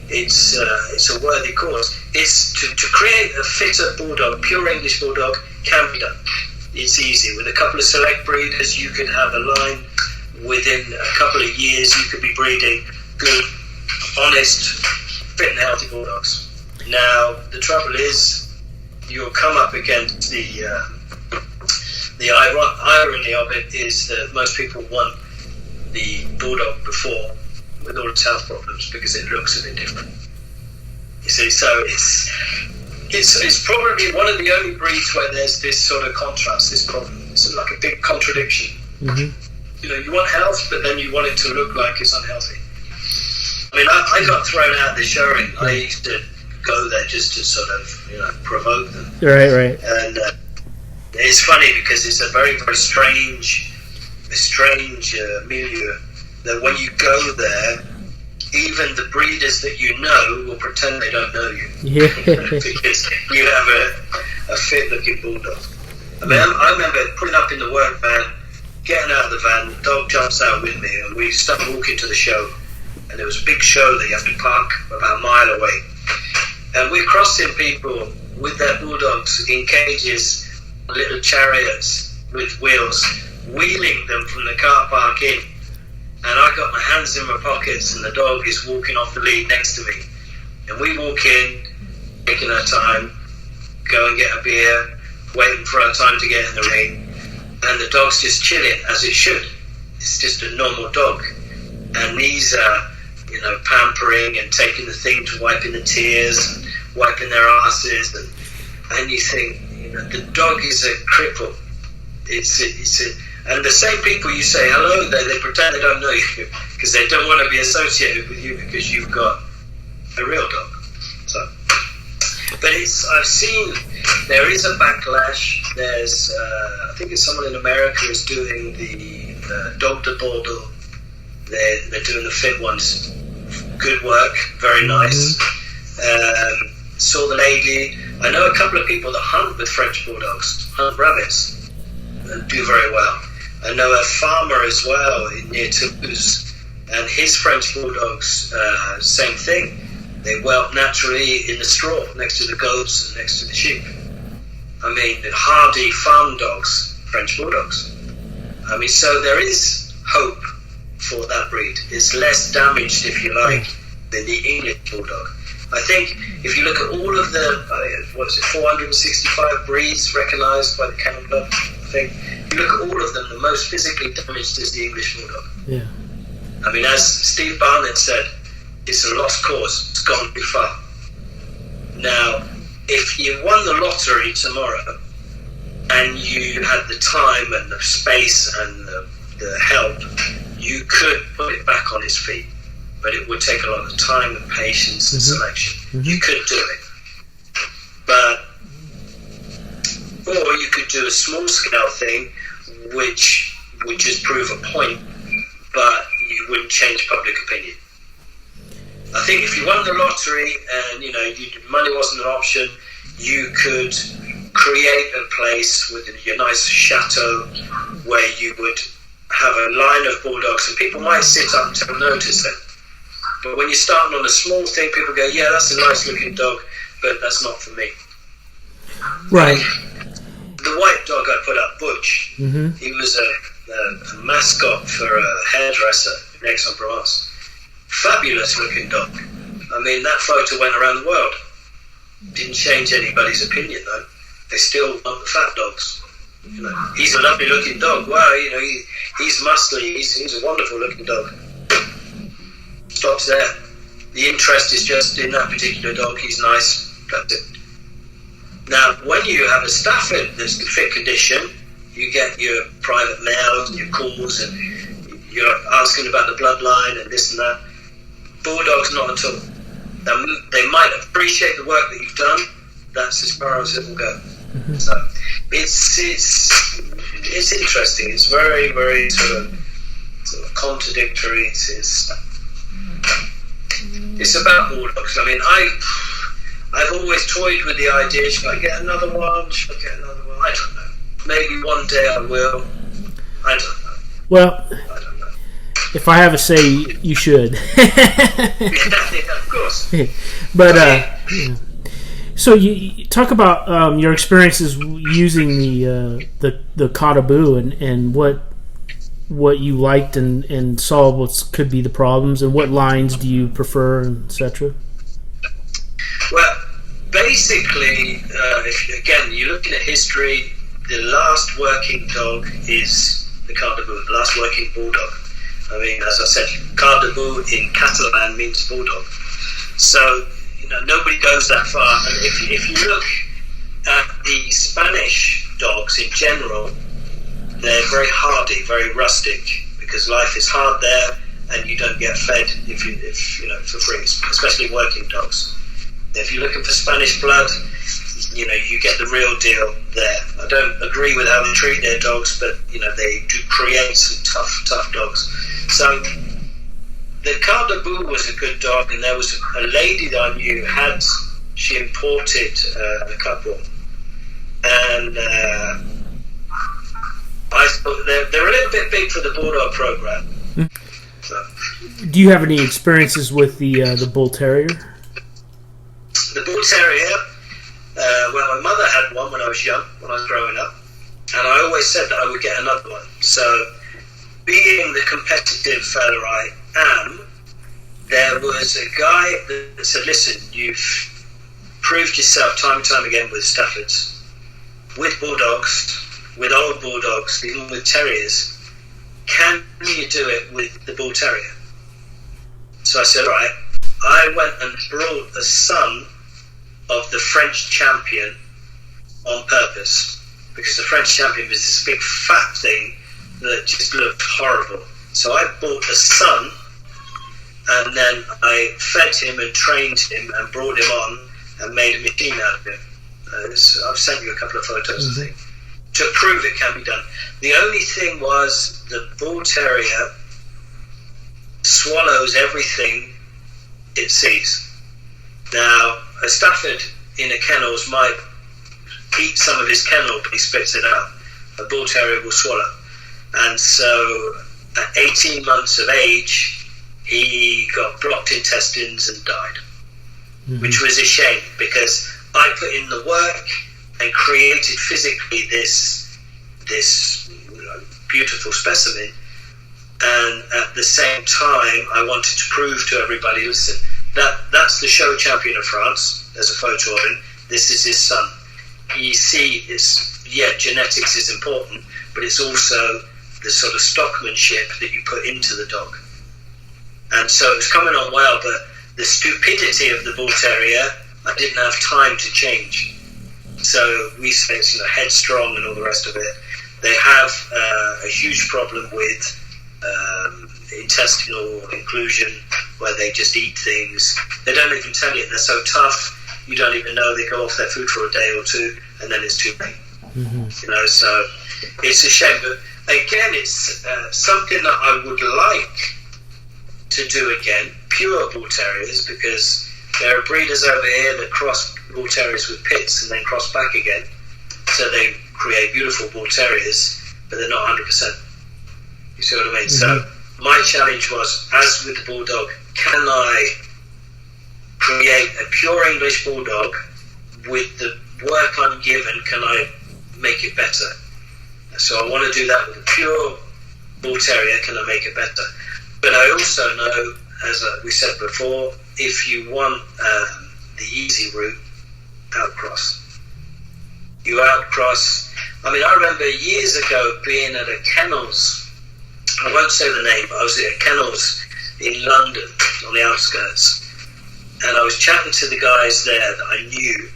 it's a worthy cause. It's to create a fitter Bulldog, pure English Bulldog, can be done. It's easy. With a couple of select breeders, you could have a line. Within a couple of years, you could be breeding good, honest, fit and healthy Bulldogs. Now, the trouble is, you'll come up against the irony of it is that most people want the Bulldog before, with all its health problems, because it looks a bit different. You see, so it's probably one of the only breeds where there's this sort of contrast, this problem. It's like a big contradiction. Mm-hmm. You know, you want health, but then you want it to look like it's unhealthy. I mean, I got thrown out of the showing. I used to go there just to sort of, you know, provoke them. Right. And it's funny because it's a very, very strange milieu. That when you go there, even the breeders that you know will pretend they don't know you. Yeah. Because you have a fit-looking bulldog. I mean, I remember pulling up in the work van, getting out of the van, the dog jumps out with me, and we start walking to the show. And there was a big show that you have to park about a mile away. And we're crossing people with their bulldogs in cages, little chariots with wheels, wheeling them from the car park in. And I got my hands in my pockets, and the dog is walking off the lead next to me. And we walk in, taking our time, go and get a beer, waiting for our time to get in the ring. And the dog's just chilling, as it should. It's just a normal dog. And these are, you know, pampering and taking the thing to wiping the tears, and wiping their asses. And you think, you know, the dog is a cripple. And the same people you say hello, they pretend they don't know you because they don't want to be associated with you because you've got a real dog. So, but I've seen there is a backlash. There's, I think it's someone in America is doing the dog de Bordeaux. They're doing the fit ones. Good work, very nice. Saw the lady. I know a couple of people that hunt with French bulldogs, hunt rabbits. Do very well. I know a farmer as well near Toulouse, and his French bulldogs, same thing. They whelp naturally in the straw next to the goats and next to the sheep. I mean, hardy farm dogs, French bulldogs. I mean, so there is hope for that breed. It's less damaged, if you like, than the English bulldog. I think if you look at all of the, 465 breeds recognised by the Kennel Club, I think, if you look at all of them, the most physically damaged is the English bulldog. Yeah. I mean, as Steve Barnett said, it's a lost cause. It's gone too far. Now, if you won the lottery tomorrow and you had the time and the space and the help, you could put it back on its feet. But it would take a lot of time and patience and selection. You could do it. Or you could do a small-scale thing which would just prove a point, but you wouldn't change public opinion. I think if you won the lottery and, you know, money wasn't an option, you could create a place with a nice chateau where you would have a line of bulldogs, and people might sit up and take notice them. But when you're starting on a small thing, people go, yeah, that's a nice looking dog, but that's not for me. Right. The white dog I put up, Butch, he was a mascot for a hairdresser in Aix-en-Provence. Fabulous looking dog. I mean, that photo went around the world. Didn't change anybody's opinion, though. They still want the fat dogs. You know, he's a lovely looking dog. Wow, you know, he's muscly. He's a wonderful looking dog. Stops there. The interest is just in that particular dog. He's nice. That's it. Now, when you have a Stafford that's the fit condition, you get your private mails and your calls, and you're asking about the bloodline and this and that. Bulldogs, not at all. They might appreciate the work that you've done. That's as far as it will go. So it's interesting. It's very, very sort of contradictory. It's about bulldogs. I mean, I've always toyed with the idea, should I get another one? Should I get another one? I don't know. Maybe one day I will. I don't know. Well, I don't know. If I have a say, you should. Yeah, of course. But, so you talk about your experiences using the Caribou and what you liked and saw what could be the problems, and what lines do you prefer, etc. Well, basically, if again you're looking at history, the last working dog is the Caribou, the last working bulldog. I mean, as I said, Caribou in Catalan means bulldog. So, you know, nobody goes that far. And if you look at the Spanish dogs in general, they're very hardy, very rustic, because life is hard there, and you don't get fed if you know, for free, especially working dogs. If you're looking for Spanish blood, you know, you get the real deal there. I don't agree with how they treat their dogs, but you know, they do create some tough dogs. So the Cardabu was a good dog, and there was a lady that I knew she imported a couple, and I thought they're a little bit big for the Bulldog program. So. Do you have any experiences with the Bull Terrier? The Bull Terrier, well, my mother had one when I was young, when I was growing up, and I always said that I would get another one. So, being the competitive fella I am, there was a guy that said, listen, you've proved yourself time and time again with Staffords, with Bulldogs, with old Bulldogs, even with Terriers. Can you do it with the Bull Terrier? So I said, all right. I went and brought a son of the French champion on purpose, because the French champion was this big fat thing that just looked horrible. So I bought a son, and then I fed him and trained him and brought him on and made a machine out of him. I've sent you a couple of photos, I think, to prove it can be done. The only thing was the Bull Terrier swallows everything it sees. Now, a Stafford in a kennels might eat some of his kennel, but he spits it out. A Bull Terrier will swallow. And so, at 18 months of age, he got blocked intestines and died, which was a shame, because I put in the work and created physically this beautiful specimen, and at the same time I wanted to prove to everybody, listen, that's the show champion of France. There's a photo of him. This is his son. You see, genetics is important, but it's also the sort of stockmanship that you put into the dog. And so it was coming on well, but the stupidity of the Bull Terrier, I didn't have time to change. So we say it's headstrong and all the rest of it. They have a huge problem with intestinal inclusion, where they just eat things. They don't even tell you. They're so tough, you don't even know. They go off their food for a day or two, and then it's too late. So it's a shame. But again, it's something that I would like to do again, pure Bull Terriers, because there are breeders over here that cross Bull Terriers with pits and then cross back again. So they create beautiful Bull Terriers, but they're not 100%. You see what I mean? So my challenge was, as with the Bulldog, can I create a pure English Bulldog with the work I'm given? Can I make it better? So I want to do that with a pure Bull Terrier. Can I make it better? But I also know, as we said before, if you want the easy route, outcross. You outcross. I mean, I remember years ago being at a kennels. I won't say the name, but I was at kennels in London on the outskirts, and I was chatting to the guys there that I knew,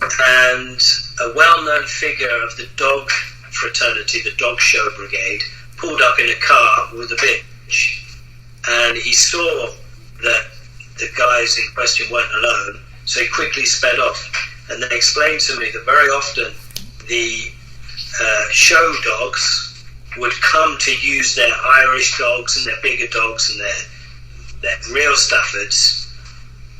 and a well-known figure of the dog fraternity, the dog show brigade, pulled up in a car with a bitch, and he saw that the guys in question weren't alone, so he quickly sped off. And they explained to me that very often the show dogs would come to use their Irish dogs and their bigger dogs and their real Staffords.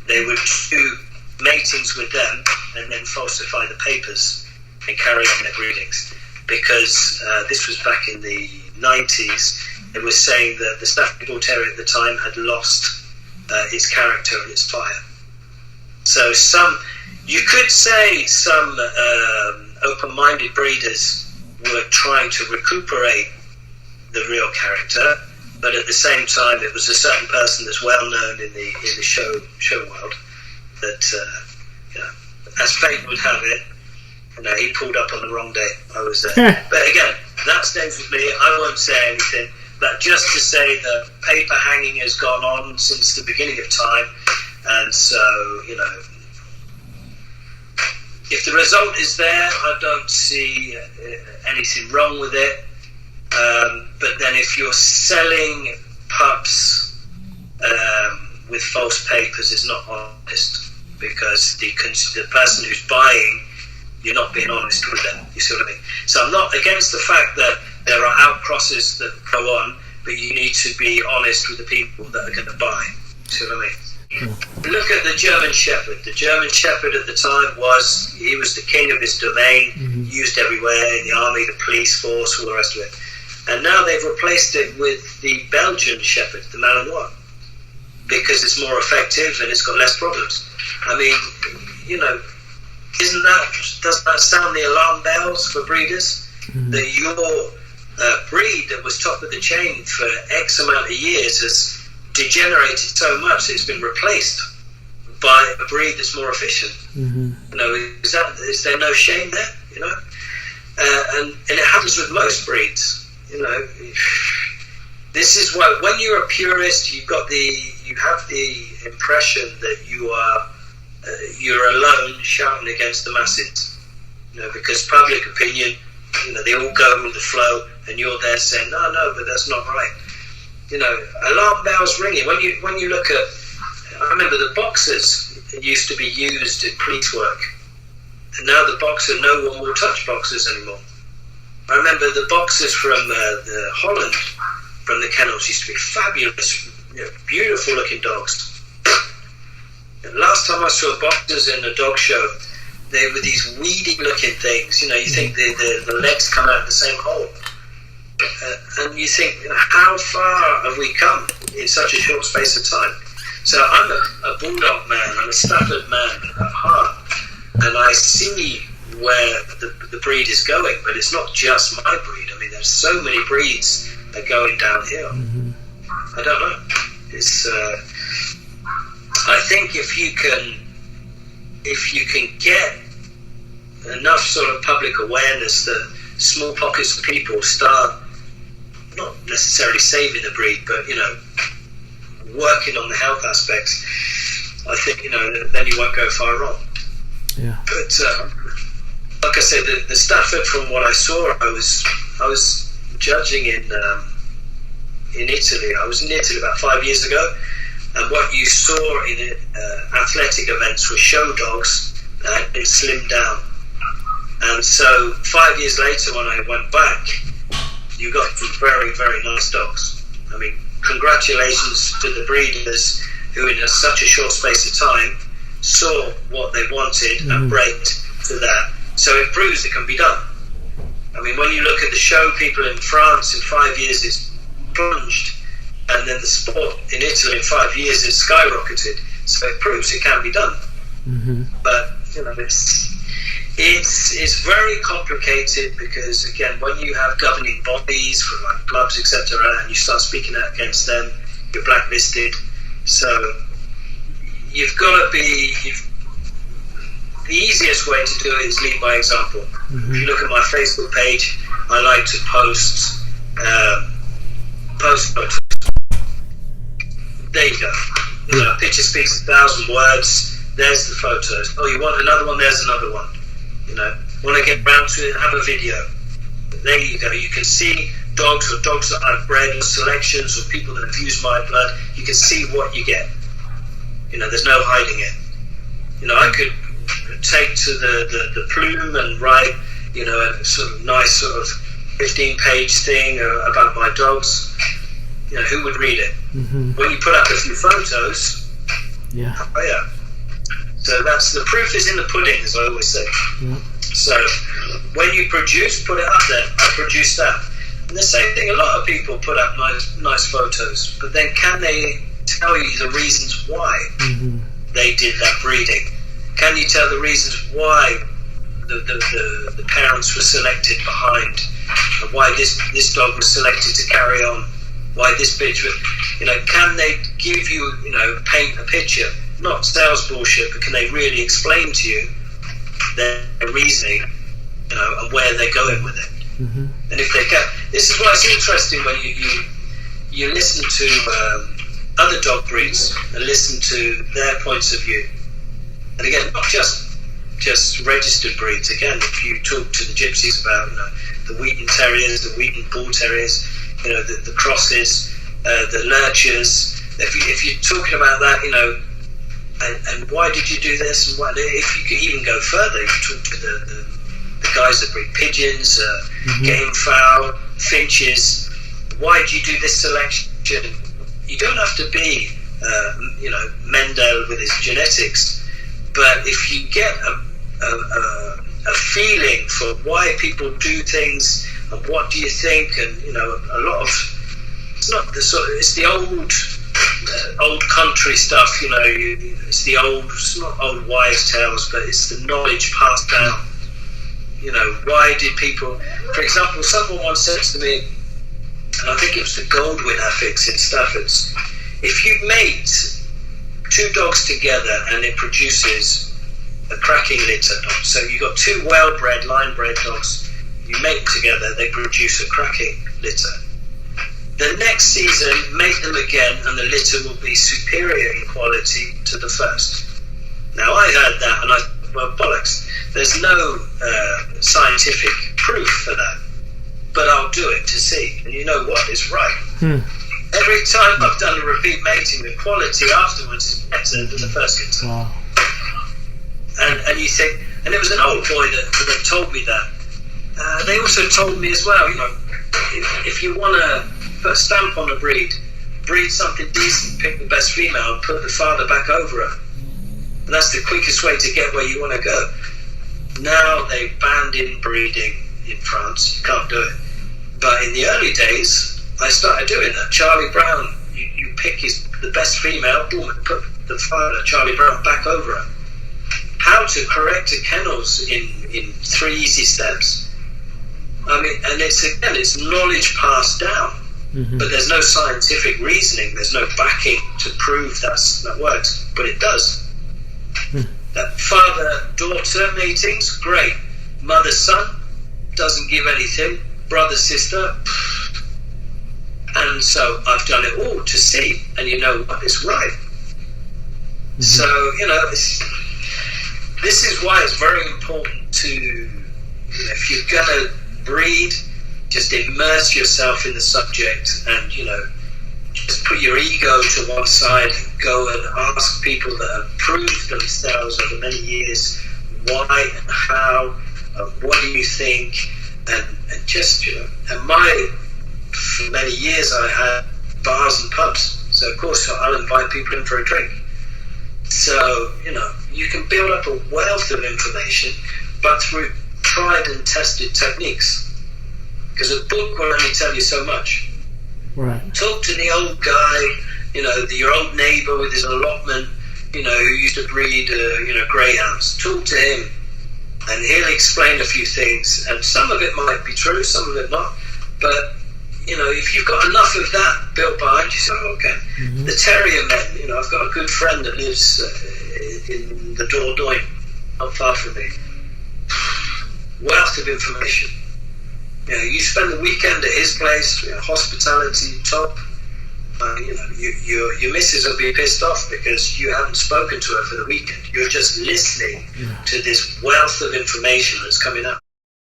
They would do matings with them and then falsify the papers and carry on their breedings. Because this was back in the 90s, it was saying that the Stafford Bull Terrier at the time had lost its character and its fire. So you could say some open-minded breeders were trying to recuperate the real character, but at the same time it was a certain person that's well known in the show world that as fate would have it, he pulled up on the wrong day. I was there. But again, that stays with me. I won't say anything, but just to say that paper hanging has gone on since the beginning of time, and so if the result is there, I don't see anything wrong with it. But then if you're selling pups with false papers, it's not honest, because the person who's buying, you're not being honest with them. You see what I mean? So I'm not against the fact that there are outcrosses that go on, but you need to be honest with the people that are going to buy. See what I mean? Look at the German Shepherd. The German Shepherd at the time was the king of his domain, used everywhere, in the army, the police force, all the rest of it. And now they've replaced it with the Belgian Shepherd, the Malinois, because it's more effective and it's got less problems. I mean, you know, doesn't that sound the alarm bells for breeders? That your breed that was top of the chain for X amount of years has degenerated so much that it's been replaced by a breed that's more efficient. You know, is there no shame there? You know, and it happens with most breeds. You know, this is why when you're a purist, you have the impression that you're alone shouting against the masses. You know, because public opinion, you know, they all go with the flow, and you're there saying, no, but that's not right. You know, alarm bells ringing. When you look at, I remember the boxers used to be used in police work, and now the boxer, no one will touch boxers anymore. I remember the boxers from the Holland, from the kennels, used to be fabulous, you know, beautiful looking dogs. And last time I saw boxers in a dog show, they were these weedy looking things. You know, you think the legs come out of the same hole. And you think, you know, how far have we come in such a short space of time? So I'm a bulldog man, I'm a Stafford man at heart, and I see where the breed is going, but it's not just my breed. I mean, there's so many breeds that are going downhill. I don't know. It's I think if you can get enough sort of public awareness that small pockets of people start not necessarily saving the breed, but, you know, working on the health aspects, I think, you know, then you won't go far wrong. Yeah. But like I said, the Stafford, from what I saw, I was judging in Italy. I was in Italy about 5 years ago, and what you saw in athletic events were show dogs that had been slimmed down. And so 5 years later, when I went back, you got some very, very nice dogs. I mean, congratulations to the breeders who, in such a short space of time, saw what they wanted and braked to that. So it proves it can be done. I mean, when you look at the show people in France, in 5 years it's plunged, and then the sport in Italy in 5 years is skyrocketed. So it proves it can be done. But, you know, it's very complicated, because, again, when you have governing bodies for like clubs, etc., and you start speaking out against them, you're blacklisted. So you've got to be. The easiest way to do it is lead by example. If you look at my Facebook page, I like to post photos. There you go. You know, a picture speaks 1,000 words. There's the photos. Oh, you want another one? There's another one. You know, when I get round to it, have a video. There you go. You can see dogs, or dogs that I've bred, or selections, or people that have used my blood. You can see what you get. You know, there's no hiding it. You know, I could take to the plume and write, you know, a sort of nice sort of 15-page thing about my dogs. You know, who would read it? When you put up a few photos, oh yeah. So that's the proof is in the pudding, as I always say. So when you produce, put it up there. I produce that. And the same thing, a lot of people put up nice photos, but then can they tell you the reasons why they did that breeding? Can you tell the reasons why the parents were selected behind, and why this dog was selected to carry on, why this bitch was, you know, can they give you, you know, paint a picture? Not sales bullshit, but can they really explain to you their reasoning, you know, and where they're going with it? And if they can, this is why it's interesting when you listen to other dog breeds and listen to their points of view. And again, not just just registered breeds. Again, if you talk to the gypsies about the Wheaton Terriers, the Wheaton Bull Terriers, the crosses, the lurchers. If you're talking about that, and why did you do this? And if you could even go further, you talk to the guys that breed pigeons, game fowl, finches. Why do you do this selection? You don't have to be, Mendel with his genetics, but if you get a feeling for why people do things and what do you think, and a lot of it's the old country stuff. It's not old wives' tales, but it's the knowledge passed down. Why did people? For example, someone once said to me, and I think it was the Goldwyn affix in Staffords, if you mate two dogs together and it produces a cracking litter, so you've got two well-bred, line-bred dogs, you mate together, they produce a cracking litter. The next season, mate them again, and the litter will be superior in quality to the first. Now, I heard that, and I thought, well, bollocks. There's no scientific proof for that, but I'll do it to see. And you know what? It's right. Every time I've done a repeat mating, the quality afterwards is better than the first litter. Wow. And you think, and it was an old boy that told me that. They also told me as well, if you want to put a stamp on a breed something decent, pick the best female and put the father back over her. And that's the quickest way to get where you want to go. Now they banned inbreeding in France. You can't do it. But in the early days, I started doing that. Charlie Brown, you pick the best female, boom, and put the father, Charlie Brown, back over her. How to correct a kennels in 3 easy steps. I mean, and it's knowledge passed down. But there's no scientific reasoning, there's no backing to prove that works, but it does. That father-daughter matings, great. Mother-son, doesn't give anything. Brother-sister, and so I've done it all to see, and you know what, it's right. So, this is why it's very important to, if you're going to breed, just immerse yourself in the subject and, just put your ego to one side and go and ask people that have proved themselves over many years why and how, what do you think, and just, and for many years I had bars and pubs, so of course I'll invite people in for a drink. So, you can build up a wealth of information, but through tried and tested techniques. Because a book will only tell you so much. Right. Talk to the old guy, your old neighbour with his allotment, who used to breed, greyhounds. Talk to him, and he'll explain a few things. And some of it might be true, some of it not. But, if you've got enough of that built behind you, say, okay. The terrier men, I've got a good friend that lives in the Dordogne, not far from me. Wealth of information. You spend the weekend at his place, hospitality top. Your missus will be pissed off because you haven't spoken to her for the weekend. You're just listening to this wealth of information that's coming up.